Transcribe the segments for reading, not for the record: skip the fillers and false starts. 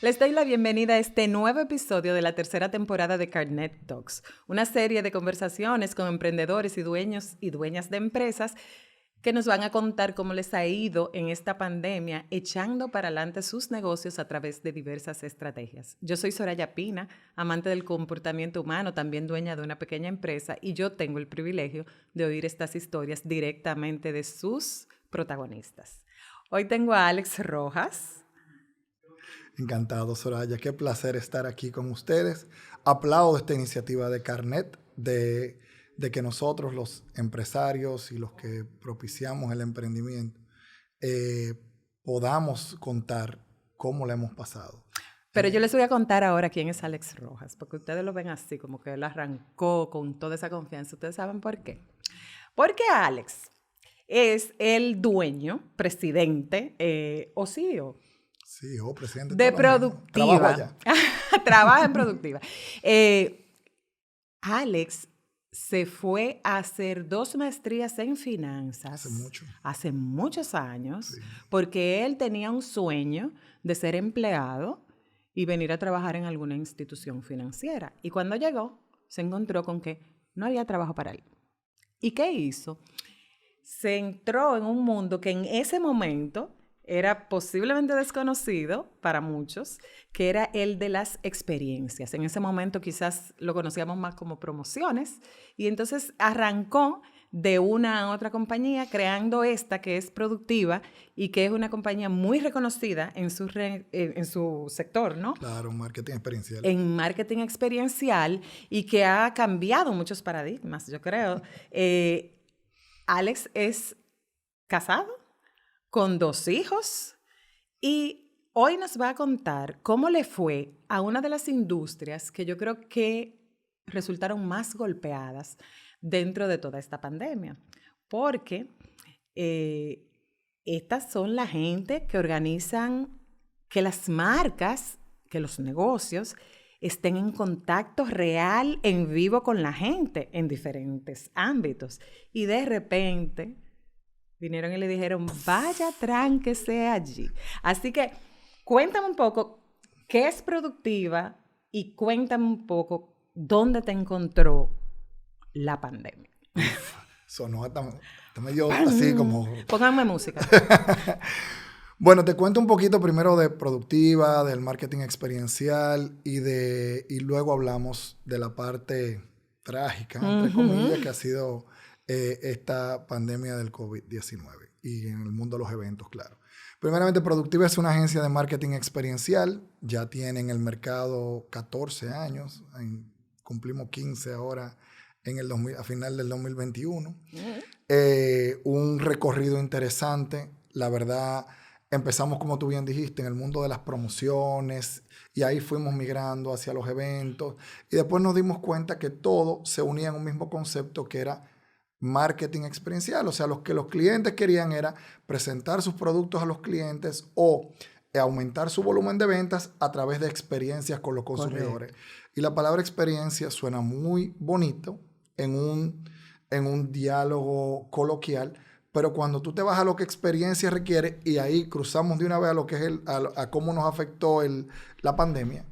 Les doy la bienvenida a este nuevo episodio de la tercera temporada de Carnet Talks, una serie de conversaciones con emprendedores y dueños y dueñas de empresas que nos van a contar cómo les ha ido en esta pandemia echando para adelante sus negocios a través de diversas estrategias. Yo soy Soraya Pina, amante del comportamiento humano, también dueña de una pequeña empresa, y yo tengo el privilegio de oír estas historias directamente de sus protagonistas. Hoy tengo a Alex Rojas. Encantado, Soraya. Qué placer estar aquí con ustedes. Aplaudo esta iniciativa de Carnet, de que nosotros, los empresarios y los que propiciamos el emprendimiento, podamos contar cómo le hemos pasado. Pero yo les voy a contar ahora quién es Alex Rojas, porque ustedes lo ven así, como que él arrancó con toda esa confianza. ¿Ustedes saben por qué? Porque Alex es el dueño, presidente o CEO. Sí, presidente. De Productiva. Trabajo allá. Trabaja en Productiva. Alex se fue a hacer 2 maestrías en finanzas. Hace muchos años. Sí. Porque él tenía un sueño de ser empleado y venir a trabajar en alguna institución financiera. Y cuando llegó, se encontró con que no había trabajo para él. ¿Y qué hizo? Se entró en un mundo que en ese momento era posiblemente desconocido para muchos, que era el de las experiencias. En ese momento quizás lo conocíamos más como promociones, y entonces arrancó de una a otra compañía creando esta que es Productiva y que es una compañía muy reconocida en su sector, ¿no? Claro, marketing experiencial. En marketing experiencial, y que ha cambiado muchos paradigmas, yo creo. Alex es casado, con 2 hijos, y hoy nos va a contar cómo le fue a una de las industrias que yo creo que resultaron más golpeadas dentro de toda esta pandemia. Porque estas son la gente que organizan que las marcas, que los negocios estén en contacto real, en vivo con la gente en diferentes ámbitos. Y de repente vinieron y le dijeron, vaya, tránquese allí. Así que cuéntame un poco qué es Productiva y cuéntame un poco dónde te encontró la pandemia. Sonó hasta medio así como... Pónganme música. Bueno, te cuento un poquito primero de Productiva, del marketing experiencial y luego hablamos de la parte trágica, entre comillas, que ha sido esta pandemia del COVID-19 y en el mundo de los eventos, claro. Primeramente, Productiva es una agencia de marketing experiencial. Ya tiene en el mercado 14 años. Cumplimos 15 ahora a final del 2021. Un recorrido interesante. La verdad, empezamos, como tú bien dijiste, en el mundo de las promociones, y ahí fuimos migrando hacia los eventos. Y después nos dimos cuenta que todo se unía en un mismo concepto, que era marketing experiencial. O sea, lo que los clientes querían era presentar sus productos a los clientes o aumentar su volumen de ventas a través de experiencias con los consumidores. Correcto. Y la palabra experiencia suena muy bonito en un diálogo coloquial, pero cuando tú te vas a lo que experiencia requiere, y ahí cruzamos de una vez a lo que es a cómo nos afectó la pandemia,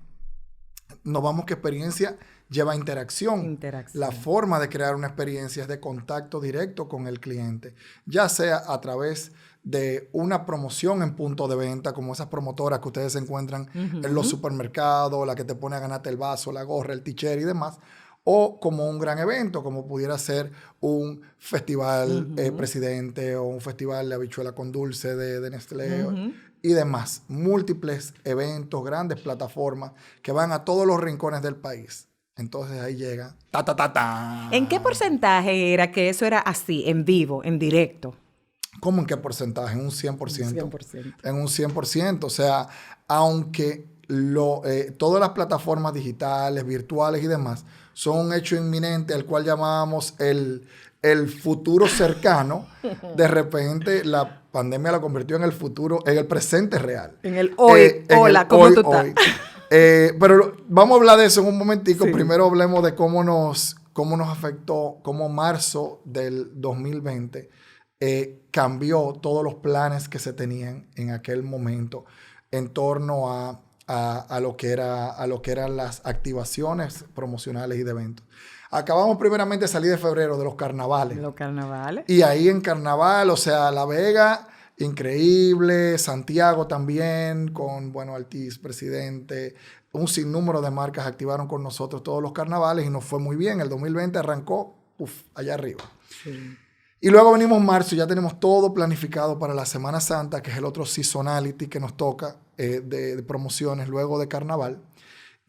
nos vamos que experiencia lleva interacción. La forma de crear una experiencia es de contacto directo con el cliente, ya sea a través de una promoción en punto de venta, como esas promotoras que ustedes encuentran en los supermercados, la que te pone a ganarte el vaso, la gorra, el t-shirt y demás, o como un gran evento, como pudiera ser un festival presidente o un festival de habichuela con dulce de Nestlé y demás. Múltiples eventos, grandes plataformas que van a todos los rincones del país. Entonces ahí llega ¿En qué porcentaje era que eso era así, en vivo, en directo? ¿Cómo en qué porcentaje? En un 100%. 100%. En un 100%. O sea, aunque todas las plataformas digitales, virtuales y demás son un hecho inminente al cual llamamos el futuro cercano, de repente la pandemia la convirtió en el futuro, en el presente real. En el hoy. Hola, ¿cómo tú estás? Pero vamos a hablar de eso en un momentico. Sí. Primero hablemos de cómo nos afectó, cómo marzo del 2020 cambió todos los planes que se tenían en aquel momento en torno a lo que eran las activaciones promocionales y de eventos. Acabamos primeramente de salir de febrero de los carnavales. Los carnavales. Y ahí en carnaval, o sea, La Vega, increíble. Santiago también, con, bueno, Altiz, presidente. Un sinnúmero de marcas activaron con nosotros todos los carnavales y nos fue muy bien. El 2020 arrancó, allá arriba. Sí. Y luego venimos marzo y ya tenemos todo planificado para la Semana Santa, que es el otro seasonality que nos toca de promociones luego de carnaval.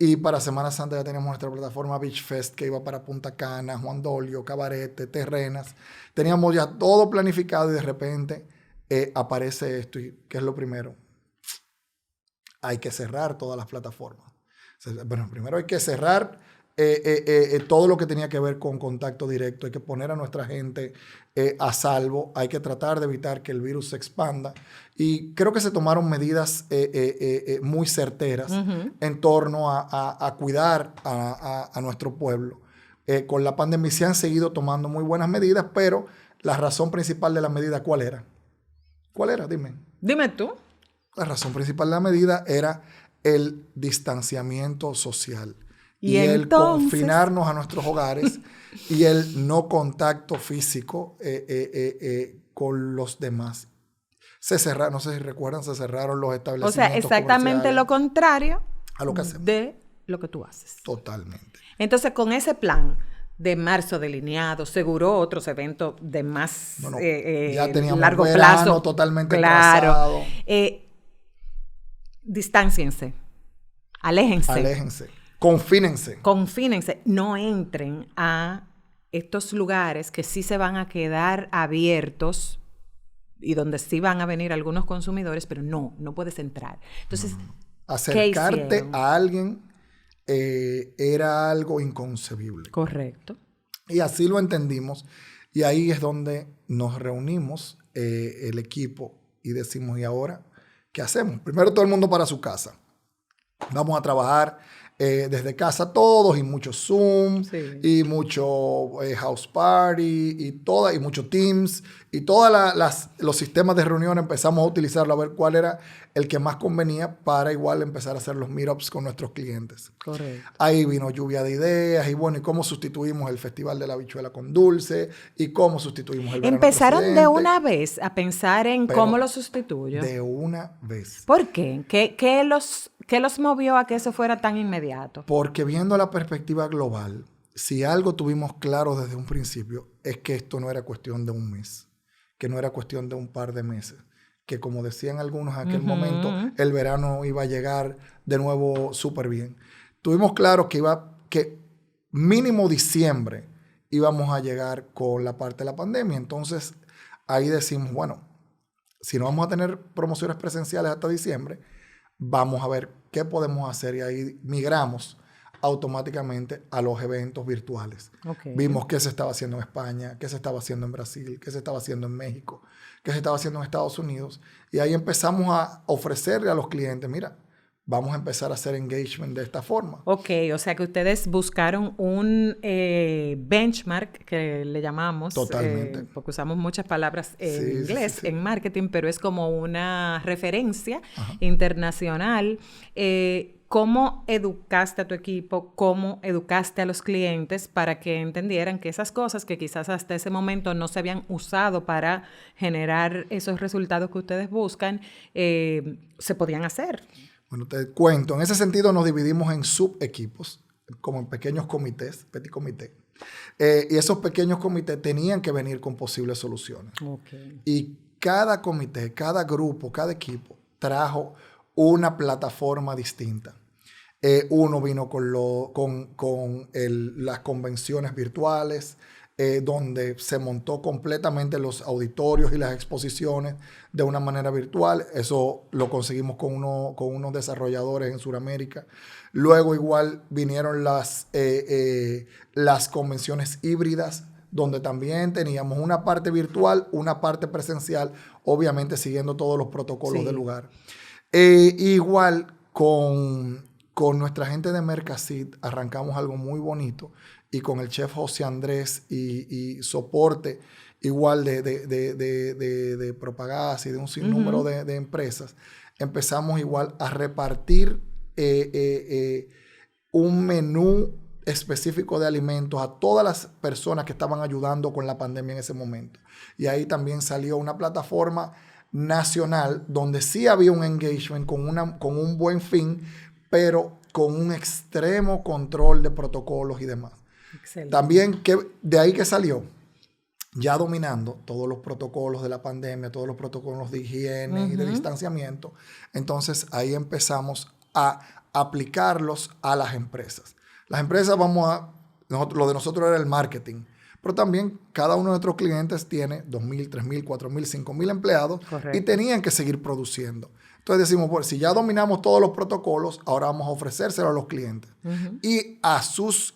Y para Semana Santa ya tenemos nuestra plataforma Beach Fest, que iba para Punta Cana, Juan Dolio, Cabarete, Terrenas. Teníamos ya todo planificado y de repente aparece esto. ¿Y qué es lo primero? Hay que cerrar todas las plataformas. Bueno, primero hay que cerrar todo lo que tenía que ver con contacto directo. Hay que poner a nuestra gente a salvo. Hay que tratar de evitar que el virus se expanda. Y creo que se tomaron medidas muy certeras en torno a cuidar a nuestro pueblo. Con la pandemia se han seguido tomando muy buenas medidas, pero la razón principal de la medida, ¿cuál era? ¿Cuál era? Dime. Dime tú. La razón principal de la medida era el distanciamiento social. Y el confinarnos a nuestros hogares y el no contacto físico con los demás. Se cerraron, no sé si recuerdan, se cerraron los establecimientos. O sea, exactamente lo contrario a lo que hacemos. De lo que tú haces. Totalmente. Entonces, con ese plan de marzo delineado, seguro otros eventos de más ya teníamos largo verano plazo. Totalmente claro. trazado. Distánciense. Aléjense. Confínense. No entren a estos lugares que sí se van a quedar abiertos y donde sí van a venir algunos consumidores, pero no puedes entrar. Entonces, acercarte a alguien era algo inconcebible. Correcto. Y así lo entendimos. Y ahí es donde nos reunimos el equipo y decimos, ¿y ahora qué hacemos? Primero todo el mundo para su casa. Vamos a trabajar desde casa todos y mucho Zoom y mucho House Party y mucho Teams y todos los sistemas de reunión empezamos a utilizarlo a ver cuál era el que más convenía para igual empezar a hacer los meetups con nuestros clientes. Correcto. Ahí vino lluvia de ideas y bueno, y cómo sustituimos el Festival de la Habichuela con dulce y cómo sustituimos el verano Empezaron presidente. De una vez a pensar en cómo lo sustituyo. De una vez. ¿Por qué? ¿Qué los movió a que eso fuera tan inmediato? Porque viendo la perspectiva global, si algo tuvimos claro desde un principio, es que esto no era cuestión de un mes, que no era cuestión de un par de meses, que como decían algunos en aquel momento, el verano iba a llegar de nuevo súper bien. Tuvimos claro que mínimo diciembre íbamos a llegar con la parte de la pandemia. Entonces, ahí decimos, bueno, si no vamos a tener promociones presenciales hasta diciembre, vamos a ver qué podemos hacer y ahí migramos automáticamente a los eventos virtuales. Okay. Vimos qué se estaba haciendo en España, qué se estaba haciendo en Brasil, qué se estaba haciendo en México, qué se estaba haciendo en Estados Unidos. Y ahí empezamos a ofrecerle a los clientes, mira, vamos a empezar a hacer engagement de esta forma. Ok, o sea que ustedes buscaron un benchmark que le llamamos. Totalmente. Porque usamos muchas palabras en inglés, en marketing, pero es como una referencia internacional. ¿Cómo educaste a tu equipo? ¿Cómo educaste a los clientes para que entendieran que esas cosas que quizás hasta ese momento no se habían usado para generar esos resultados que ustedes buscan, se podían hacer? Bueno, te cuento. En ese sentido nos dividimos en subequipos, como en pequeños comités, petit comité. Y esos pequeños comités tenían que venir con posibles soluciones. Okay. Y cada comité, cada grupo, cada equipo trajo una plataforma distinta. Uno vino con las convenciones virtuales, donde se montó completamente los auditorios y las exposiciones de una manera virtual. Eso lo conseguimos con unos desarrolladores en Sudamérica. Luego igual vinieron las convenciones híbridas, donde también teníamos una parte virtual, una parte presencial, obviamente siguiendo todos los protocolos del lugar. Igual con con nuestra gente de Mercasit arrancamos algo muy bonito y con el chef José Andrés y soporte igual de Propagás y de un sinnúmero de empresas, empezamos igual a repartir un menú específico de alimentos a todas las personas que estaban ayudando con la pandemia en ese momento. Y ahí también salió una plataforma nacional donde sí había un engagement con un buen fin, pero con un extremo control de protocolos y demás. Excelente. También de ahí que salió, ya dominando todos los protocolos de la pandemia, todos los protocolos de higiene y de distanciamiento, entonces ahí empezamos a aplicarlos a las empresas. Las empresas lo de nosotros era el marketing, pero también cada uno de nuestros clientes tiene 2,000, 3,000, 4,000, 5,000 empleados. Correcto. Y tenían que seguir produciendo. Entonces decimos, bueno, si ya dominamos todos los protocolos, ahora vamos a ofrecérselo a los clientes y a sus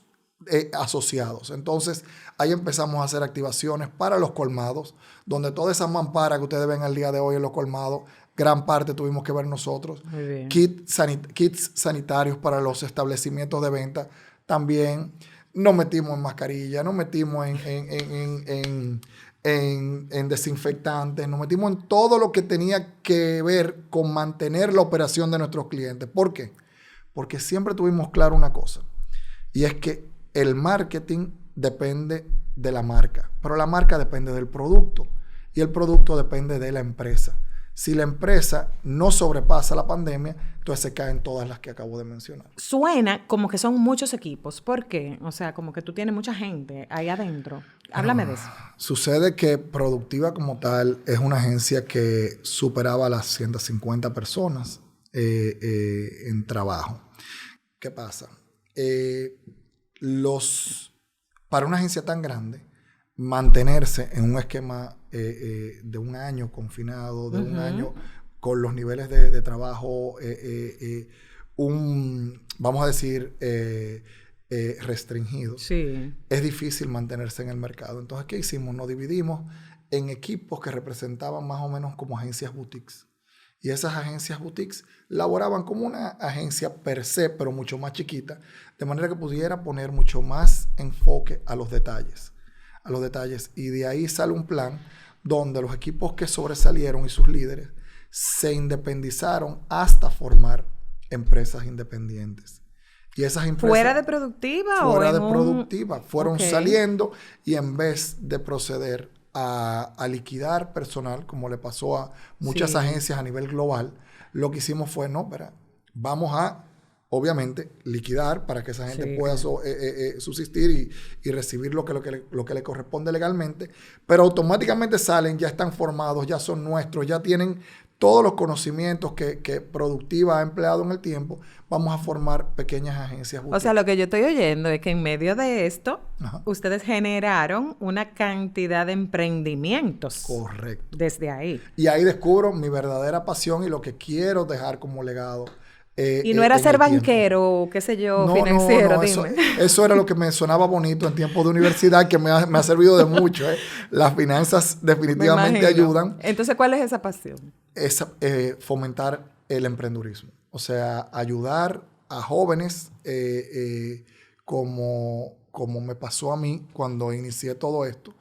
asociados. Entonces ahí empezamos a hacer activaciones para los colmados, donde toda esa mampara que ustedes ven al día de hoy en los colmados, gran parte tuvimos que ver nosotros. Kits sanitarios para los establecimientos de venta también. Nos metimos en mascarilla, nos metimos en desinfectantes, nos metimos en todo lo que tenía que ver con mantener la operación de nuestros clientes. ¿Por qué? Porque siempre tuvimos claro una cosa, y es que el marketing depende de la marca, pero la marca depende del producto y el producto depende de la empresa. Si la empresa no sobrepasa la pandemia, entonces se caen todas las que acabo de mencionar. Suena como que son muchos equipos. ¿Por qué? O sea, como que tú tienes mucha gente ahí adentro. Háblame de eso. Sucede que Productiva como tal es una agencia que superaba las 150 personas en trabajo. ¿Qué pasa? Para una agencia tan grande, mantenerse en un esquema de un año confinado, de un año con los niveles de trabajo, vamos a decir, restringidos, sí, es difícil mantenerse en el mercado. Entonces, ¿qué hicimos? Nos dividimos en equipos que representaban más o menos como agencias boutiques. Y esas agencias boutiques laboraban como una agencia per se, pero mucho más chiquita, de manera que pudiera poner mucho más enfoque a los detalles. Y de ahí sale un plan donde los equipos que sobresalieron y sus líderes se independizaron hasta formar empresas independientes. Y esas empresas... ¿Fuera de Productiva? Fuera de Productiva. Fueron saliendo y en vez de proceder a liquidar personal, como le pasó a muchas agencias a nivel global, lo que hicimos fue, vamos a... obviamente, liquidar para que esa gente pueda subsistir y recibir lo que le corresponde legalmente, pero automáticamente salen, ya están formados, ya son nuestros, ya tienen todos los conocimientos que Productiva ha empleado en el tiempo. Vamos a formar pequeñas agencias boutique. O sea, lo que yo estoy oyendo es que en medio de esto, ustedes generaron una cantidad de emprendimientos. Correcto. Desde ahí. Y ahí descubro mi verdadera pasión y lo que quiero dejar como legado. Y no era ser banquero, qué sé yo, financiero, dime. Eso era lo que me sonaba bonito en tiempos de universidad, que me ha servido de mucho. Las finanzas definitivamente ayudan. Entonces, ¿cuál es esa pasión? Es fomentar el emprendurismo. O sea, ayudar a jóvenes como me pasó a mí cuando inicié todo esto,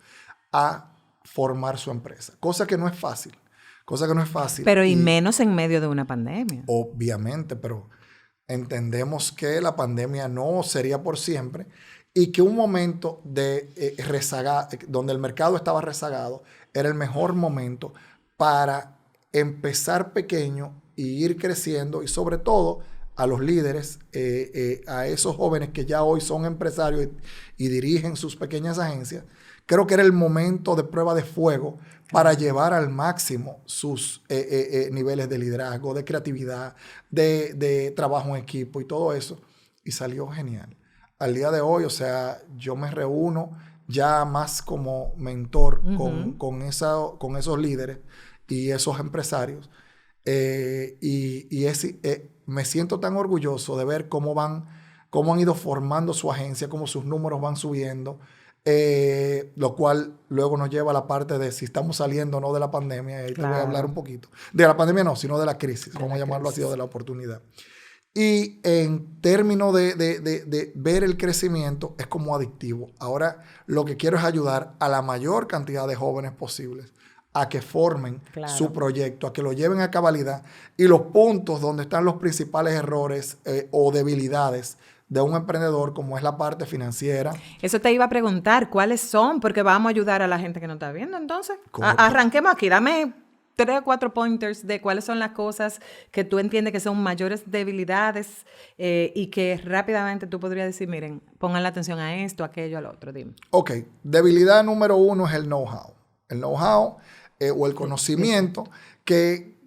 a formar su empresa. Cosa que no es fácil. Pero y menos en medio de una pandemia. Obviamente, pero entendemos que la pandemia no sería por siempre y que un momento de donde el mercado estaba rezagado era el mejor momento para empezar pequeño y ir creciendo, y sobre todo a los líderes, a esos jóvenes que ya hoy son empresarios y dirigen sus pequeñas agencias. Creo que era el momento de prueba de fuego para llevar al máximo sus niveles de liderazgo, de creatividad, de trabajo en equipo y todo eso. Y salió genial. Al día de hoy, o sea, yo me reúno ya más como mentor con esos líderes y esos empresarios. Me siento tan orgulloso de ver cómo han ido formando su agencia, cómo sus números van subiendo. Lo cual luego nos lleva a la parte de si estamos saliendo o no de la pandemia. Ahí te voy a hablar un poquito. De la pandemia no, sino de la crisis. Vamos a llamarlo así, o de la oportunidad. Y en términos de ver el crecimiento, es como adictivo. Ahora lo que quiero es ayudar a la mayor cantidad de jóvenes posibles a que formen su proyecto, a que lo lleven a cabalidad. Y los puntos donde están los principales errores o debilidades de un emprendedor, como es la parte financiera. Eso te iba a preguntar, ¿cuáles son? Porque vamos a ayudar a la gente que no está viendo, entonces. Arranquemos aquí, dame 3 o 4 pointers de cuáles son las cosas que tú entiendes que son mayores debilidades y que rápidamente tú podrías decir, miren, pongan la atención a esto, a aquello, al otro, dime. Ok, debilidad número 1 es el know-how. El know-how o el conocimiento que,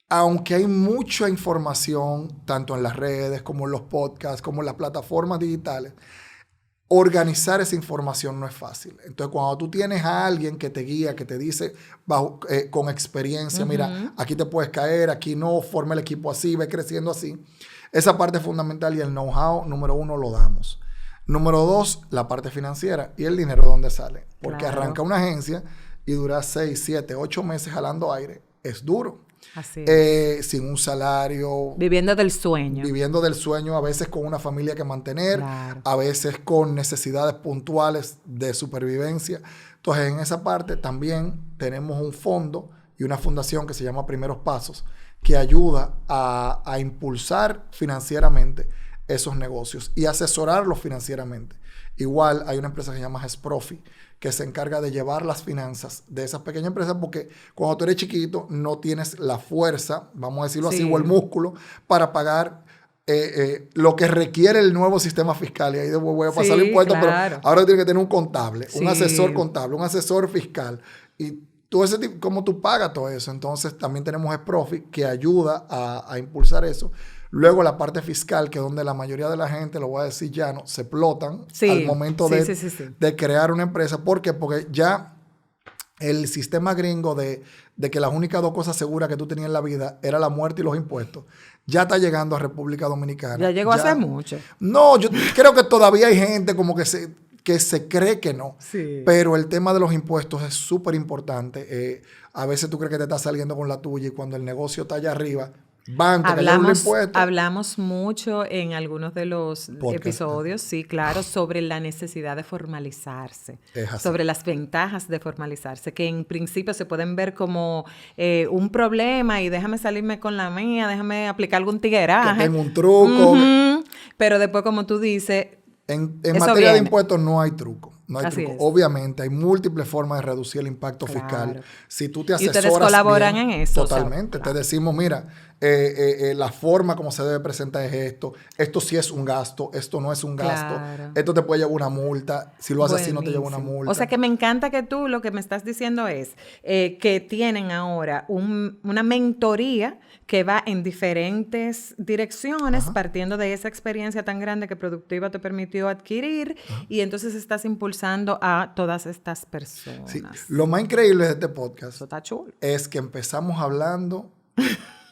aunque hay mucha información, tanto en las redes como en los podcasts, como en las plataformas digitales, organizar esa información no es fácil. Entonces, cuando tú tienes a alguien que te guía, que te dice con experiencia, mira, aquí te puedes caer, aquí no, forma el equipo así, ve creciendo así. Esa parte es fundamental y el know-how, número 1, lo damos. Número 2, la parte financiera y el dinero, ¿dónde sale? Porque arranca una agencia y dura 6, 7, 8 meses jalando aire. Es duro. Así es. Sin un salario. Viviendo del sueño. Viviendo del sueño, a veces con una familia que mantener, a veces con necesidades puntuales de supervivencia. Entonces, en esa parte también tenemos un fondo y una fundación que se llama Primeros Pasos, que ayuda a impulsar financieramente esos negocios y asesorarlos financieramente. Igual hay una empresa que se llama Gesprofi, que se encarga de llevar las finanzas de esas pequeñas empresas, porque cuando tú eres chiquito no tienes la fuerza, vamos a decirlo así, o el músculo para pagar lo que requiere el nuevo sistema fiscal. Y ahí voy a pasar el impuesto, pero ahora tiene que tener un contable, un asesor contable, un asesor fiscal. Y todo ese tipo, ¿cómo tú pagas todo eso? Entonces también tenemos Gesprofi, que ayuda a impulsar eso. Luego la parte fiscal, que es donde la mayoría de la gente, lo voy a decir llano, se explotan al momento de crear una empresa. ¿Por qué? Porque ya el sistema gringo de que las únicas 2 cosas seguras que tú tenías en la vida era la muerte y los impuestos, ya está llegando a República Dominicana. Ya llegó hace mucho. No, yo creo que todavía hay gente como que se cree que no. Sí. Pero el tema de los impuestos es súper importante. A veces tú crees que te estás saliendo con la tuya y cuando el negocio está allá arriba, hablamos mucho en algunos de los episodios, sí, claro, sobre la necesidad de formalizarse, sobre las ventajas de formalizarse, que en principio se pueden ver como un problema y déjame salirme con la mía, déjame aplicar algún tigueraje. Que tengo un truco. Pero después, como tú dices, en materia de impuestos no hay truco. No hay truco. Obviamente, hay múltiples formas de reducir el impacto fiscal. Si tú te asesoras. Y ustedes colaboran en eso. Totalmente. Te decimos, mira, la forma como se debe presentar es esto. Esto sí es un gasto. Esto no es un gasto. Esto te puede llevar una multa. Si lo haces así, no te lleva una multa. O sea, que me encanta que tú lo que me estás diciendo es que tienen ahora una mentoría que va en diferentes direcciones, partiendo de esa experiencia tan grande que Productiva te permitió adquirir, y entonces estás impulsando a todas estas personas. Sí. Lo más increíble de este podcast Eso está chulo. Es que empezamos hablando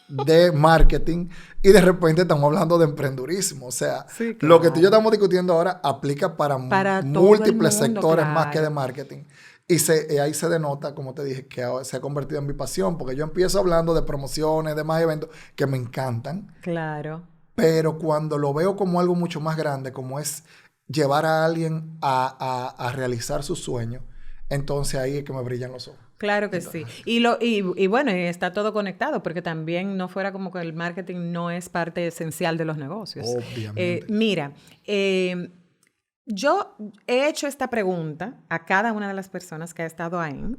de marketing y de repente estamos hablando de emprendurismo. O sea, lo que tú y yo estamos discutiendo ahora aplica para múltiples sectores más que de marketing. Y ahí se denota, como te dije, que se ha convertido en mi pasión, porque yo empiezo hablando de promociones, de más eventos que me encantan. Claro. Pero cuando lo veo como algo mucho más grande, como es llevar a alguien a realizar su sueño, entonces ahí es que me brillan los ojos. Claro que sí. Y bueno, está todo conectado, porque también no fuera como que el marketing no es parte esencial de los negocios. Obviamente. Mira, yo he hecho esta pregunta a cada una de las personas que ha estado ahí,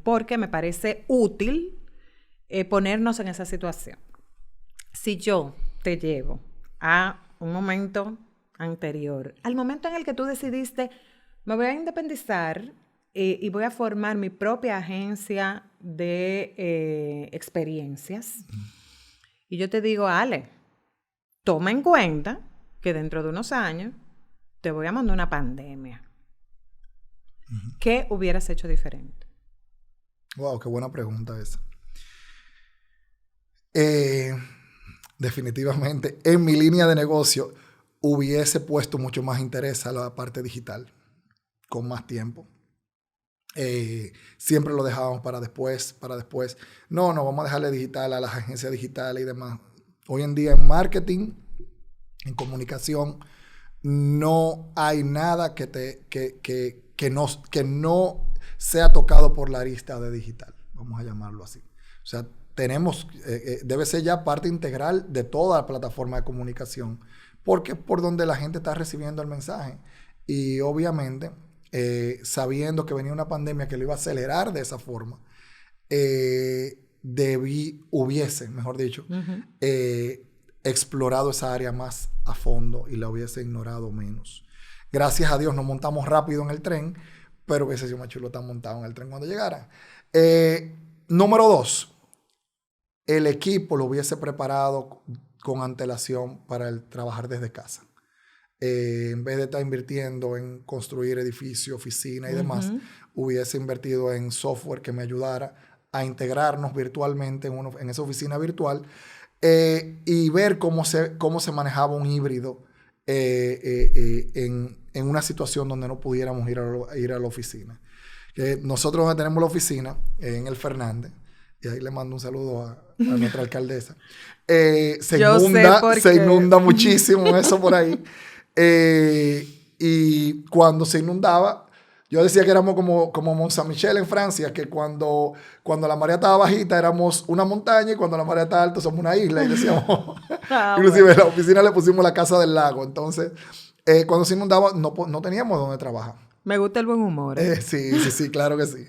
porque me parece útil ponernos en esa situación. Si yo te llevo a un momento anterior, al momento en el que tú decidiste, me voy a independizar y voy a formar mi propia agencia de experiencias. Y yo te digo, Ale, toma en cuenta que dentro de unos años te voy a mandar una pandemia. ¿Qué hubieras hecho diferente? Wow, qué buena pregunta esa. Definitivamente, en mi línea de negocio hubiese puesto mucho más interés a la parte digital, con más tiempo. Siempre lo dejábamos para después. No, vamos a dejarle digital a las agencias digitales y demás. Hoy en día en marketing, en comunicación, no hay nada que no sea tocado por la arista de digital, vamos a llamarlo así. O sea, tenemos, debe ser ya parte integral de toda la plataforma de comunicación, porque es por donde la gente está recibiendo el mensaje. Y obviamente, sabiendo que venía una pandemia que lo iba a acelerar de esa forma, hubiese, mejor dicho, explorado esa área más a fondo y la hubiese ignorado menos. Gracias a Dios nos montamos rápido en el tren, pero hubiese sido más chulo estar montado en el tren cuando llegara. Número 2, el equipo lo hubiese preparado con antelación para el trabajar desde casa. En vez de estar invirtiendo en construir edificios, oficinas y demás, hubiese invertido en software que me ayudara a integrarnos virtualmente en esa oficina virtual y ver cómo se manejaba un híbrido en una situación donde no pudiéramos ir a la oficina. Nosotros tenemos la oficina en el Fernández, y ahí le mando un saludo a nuestra alcaldesa. Se inunda muchísimo eso por ahí. Y cuando se inundaba, yo decía que éramos como Mont Saint-Michel en Francia, que cuando la marea estaba bajita éramos una montaña y cuando la marea está alta somos una isla. Y decíamos, inclusive en la oficina le pusimos la casa del lago. Entonces, cuando se inundaba no teníamos dónde trabajar. Me gusta el buen humor. Sí, claro que sí.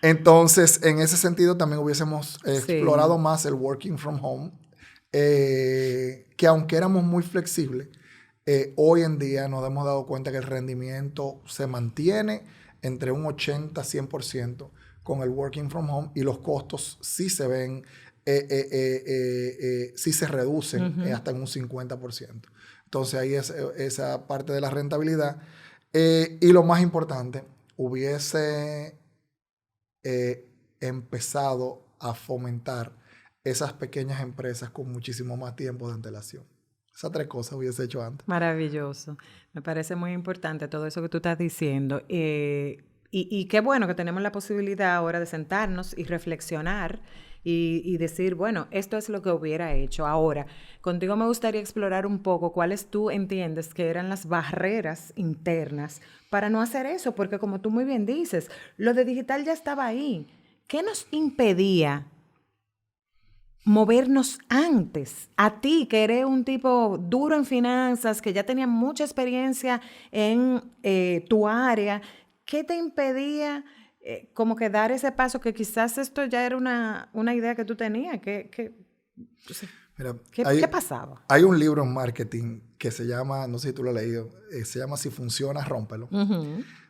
Entonces, en ese sentido también hubiésemos explorado más el working from home, que aunque éramos muy flexibles, hoy en día nos hemos dado cuenta que el rendimiento se mantiene entre un 80-100% con el working from home y los costos sí se ven, sí se reducen hasta en un 50%. Entonces ahí es esa parte de la rentabilidad. Y lo más importante, hubiese empezado a fomentar esas pequeñas empresas con muchísimo más tiempo de antelación. Esas 3 cosas hubiese hecho antes. Maravilloso. Me parece muy importante todo eso que tú estás diciendo. Y qué bueno que tenemos la posibilidad ahora de sentarnos y reflexionar y decir, bueno, esto es lo que hubiera hecho. Ahora, contigo me gustaría explorar un poco cuáles tú entiendes que eran las barreras internas para no hacer eso, porque como tú muy bien dices, lo de digital ya estaba ahí. ¿Qué nos impedía movernos antes? A ti, que eres un tipo duro en finanzas, que ya tenía mucha experiencia en tu área, ¿qué te impedía como que dar ese paso? Que quizás esto ya era una idea que tú tenías. Mira, ¿Qué pasaba? Hay un libro en marketing que se llama, no sé si tú lo has leído, se llama Si Funciona, Rómpelo.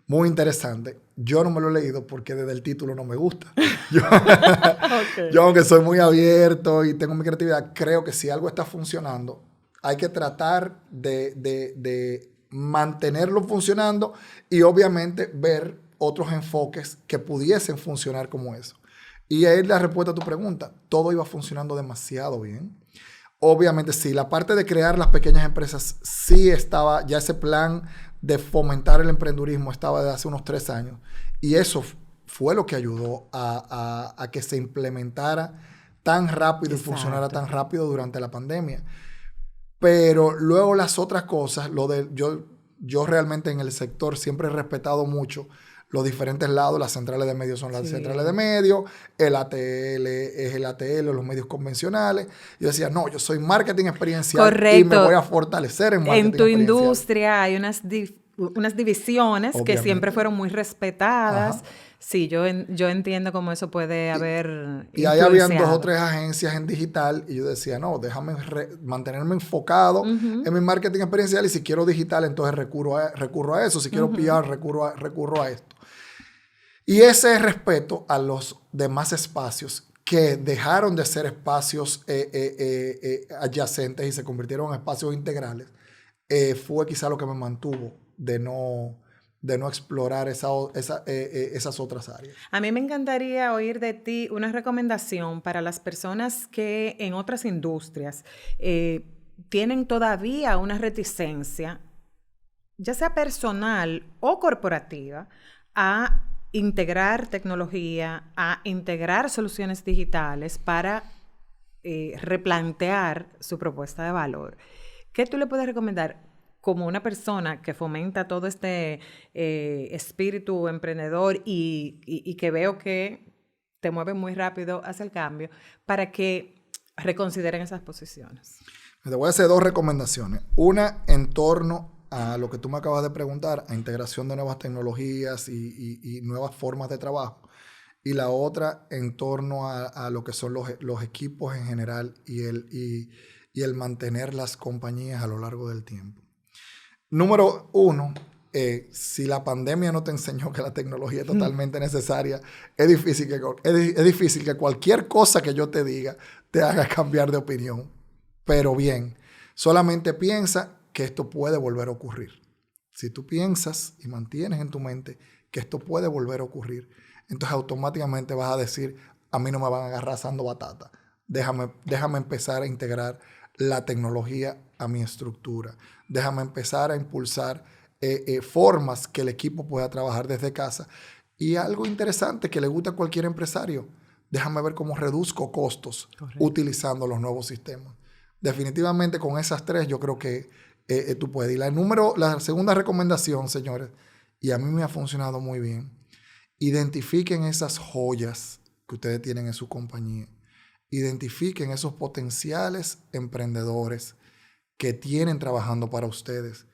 Muy interesante. Yo no me lo he leído porque desde el título no me gusta. Yo, aunque soy muy abierto y tengo mi creatividad, creo que si algo está funcionando, hay que tratar de mantenerlo funcionando y obviamente ver otros enfoques que pudiesen funcionar como eso. Y ahí la respuesta a tu pregunta. Todo iba funcionando demasiado bien. Obviamente, sí, la parte de crear las pequeñas empresas sí estaba, ya ese plan de fomentar el emprendurismo estaba desde hace unos 3 años. Y eso fue lo que ayudó a que se implementara tan rápido. Exacto. Y funcionara tan rápido durante la pandemia. Pero luego las otras cosas, yo realmente en el sector siempre he respetado mucho los diferentes lados. Las centrales de medios son las centrales de medios, el ATL es el ATL, los medios convencionales. Yo decía, no, yo soy marketing experiencial. Correcto. Y me voy a fortalecer en marketing experiencial. En tu industria hay unas divisiones Obviamente. Que siempre fueron muy respetadas. Ajá. Sí, yo entiendo cómo eso puede haber y ahí habían 2 o 3 agencias en digital y yo decía, no, déjame mantenerme enfocado en mi marketing experiencial y si quiero digital, entonces recurro a eso. Si quiero PR, recurro a esto. Y ese respeto a los demás espacios que dejaron de ser espacios adyacentes y se convirtieron en espacios integrales, fue quizá lo que me mantuvo de no explorar esas otras áreas. A mí me encantaría oír de ti una recomendación para las personas que en otras industrias tienen todavía una reticencia, ya sea personal o corporativa, a integrar tecnología, a integrar soluciones digitales para replantear su propuesta de valor. ¿Qué tú le puedes recomendar como una persona que fomenta todo este espíritu emprendedor y que veo que te mueve muy rápido hacia el cambio, para que reconsideren esas posiciones? Te voy a hacer 2 recomendaciones. Una en torno a lo que tú me acabas de preguntar, a integración de nuevas tecnologías y nuevas formas de trabajo. Y la otra en torno a lo que son los equipos en general y el mantener las compañías a lo largo del tiempo. Número 1, si la pandemia no te enseñó que la tecnología es totalmente necesaria, es difícil que cualquier cosa que yo te diga te haga cambiar de opinión. Pero bien, solamente piensa que esto puede volver a ocurrir. Si tú piensas y mantienes en tu mente que esto puede volver a ocurrir, entonces automáticamente vas a decir, a mí no me van a agarrar asando batata. Déjame empezar a integrar la tecnología a mi estructura. Déjame empezar a impulsar formas que el equipo pueda trabajar desde casa. Y algo interesante que le gusta a cualquier empresario, déjame ver cómo reduzco costos utilizando los nuevos sistemas. Definitivamente con esas 3 yo creo que tú puedes. Y la segunda recomendación, señores, y a mí me ha funcionado muy bien, identifiquen esas joyas que ustedes tienen en su compañía. Identifiquen esos potenciales emprendedores que tienen trabajando para ustedes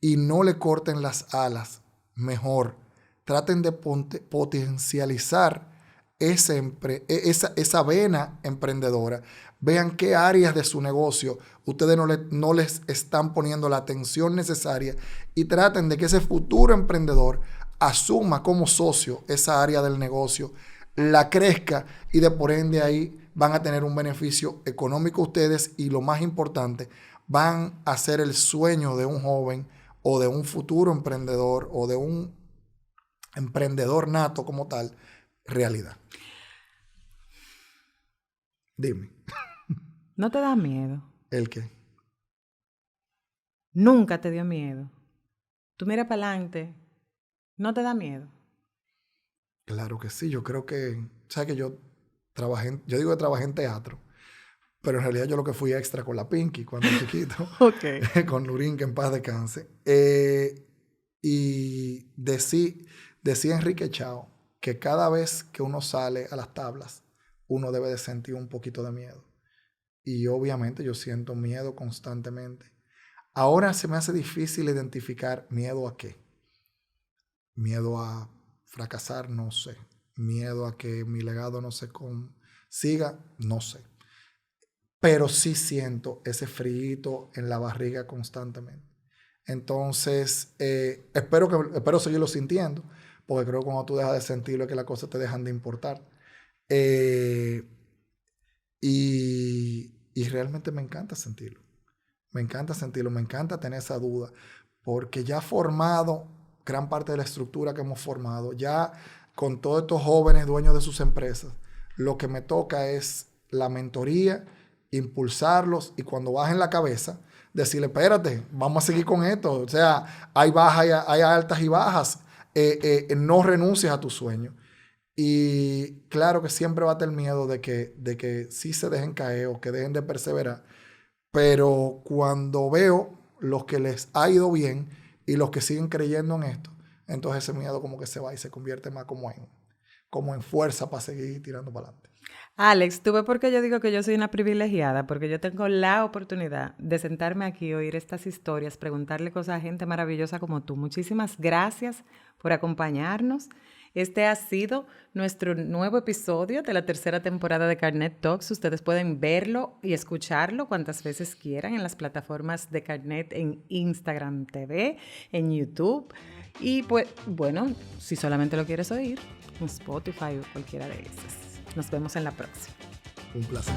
y no le corten las alas. Mejor, traten de potencializar esa vena emprendedora. Vean qué áreas de su negocio ustedes no les están poniendo la atención necesaria y traten de que ese futuro emprendedor asuma como socio esa área del negocio, la crezca y de por ende ahí van a tener un beneficio económico ustedes y lo más importante, van a hacer el sueño de un joven o de un futuro emprendedor o de un emprendedor nato como tal, realidad. Dime. ¿No te da miedo? ¿El qué? Nunca te dio miedo. Tú miras para adelante, ¿no te da miedo? Claro que sí. Yo creo que, ¿sabes que yo digo que trabajé en teatro, pero en realidad yo lo que fui extra con la Pinky cuando era chiquito. Okay. Con Nurín, que en paz descanse. Y decía Enrique Chao que cada vez que uno sale a las tablas, uno debe de sentir un poquito de miedo. Y obviamente yo siento miedo constantemente. Ahora se me hace difícil identificar miedo a qué. Miedo a fracasar, no sé. Miedo a que mi legado no se consiga, no sé. Pero sí siento ese frío en la barriga constantemente. Entonces, espero seguirlo sintiendo, porque creo que cuando tú dejas de sentirlo es que las cosas te dejan de importar. Y realmente me encanta sentirlo. Me encanta tener esa duda, porque ya formado gran parte de la estructura que hemos formado, ya con todos estos jóvenes dueños de sus empresas, lo que me toca es la mentoría, impulsarlos y cuando bajen la cabeza, decirle, espérate, vamos a seguir con esto. O sea, hay bajas, hay altas y bajas. No renuncies a tu sueño. Y claro que siempre va a tener miedo de que sí se dejen caer o que dejen de perseverar. Pero cuando veo los que les ha ido bien y los que siguen creyendo en esto, entonces ese miedo como que se va y se convierte más como en fuerza para seguir tirando para adelante. Alex, ¿tú ves por qué yo digo que yo soy una privilegiada? Porque yo tengo la oportunidad de sentarme aquí, oír estas historias, preguntarle cosas a gente maravillosa como tú. Muchísimas gracias por acompañarnos. Este ha sido nuestro nuevo episodio de la 3ª temporada de Carnet Talks. Ustedes pueden verlo y escucharlo cuantas veces quieran en las plataformas de Carnet, en Instagram TV, en YouTube. Y pues, bueno, si solamente lo quieres oír, en Spotify o cualquiera de esas. Nos vemos en la próxima. Un placer.